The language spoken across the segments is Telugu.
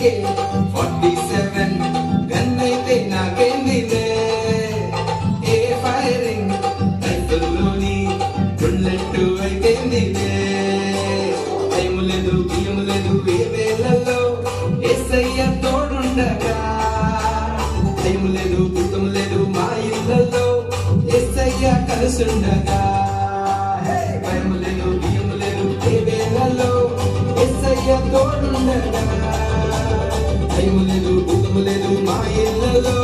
AK-47 గన్ అయితే నాకేందిలే, ఏ ఫైరింగ్ రైఫల్లోని బుల్లెట్ అయితేందిలే. టైం లేదు బియ్యం లేదు ఏ వేళల్లో యేసయ్య తోడుండగా, టైం లేదు గుర్తం లేదు మా ఇళ్ళల్లో యేసయ్య కలుసుండగా. టైం లేదు బియ్యం లేదు ఏ వేళల్లో యేసయ్య తోడుండగా, టైం లేదు గుర్తం లేదు మా ఇళ్ళల్లో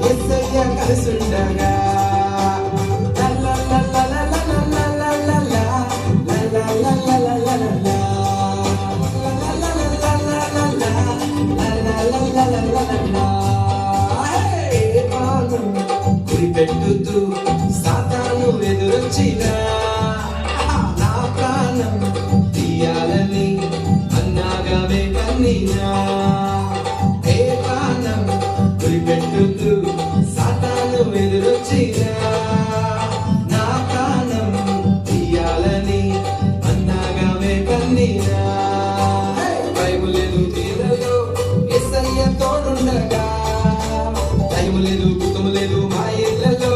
యేసయ్య కలుసుండగా. గురిపెట్టుతూ సాతాను ఎదురొచ్చినా, నా ప్రాణం తీయాలని అన్నాగానే కన్నీనా. ఏ ప్రాణం గురిపెట్టుతూ సాతాను ఎదురొచ్చినా, నా ప్రాణం తీయాలని అన్నాగానే కన్నీనా. భయం లేదు తీరలో యేసయ్య తోడుండగా, టైం లేదు గుర్తం లేదు మా ఇళ్ళలో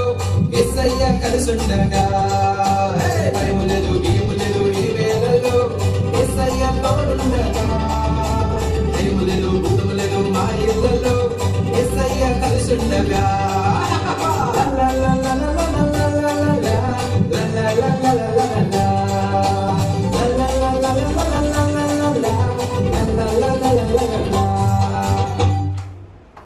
యేసయ్య కలుసుండగా. భయం లేదు బియ్యం లేదు ఈ వేళలో యేసయ్య తోడుండగా, టైం లేదు గుర్తం లేదు మా ఇళ్ళలో యేసయ్య కలుసుండగా.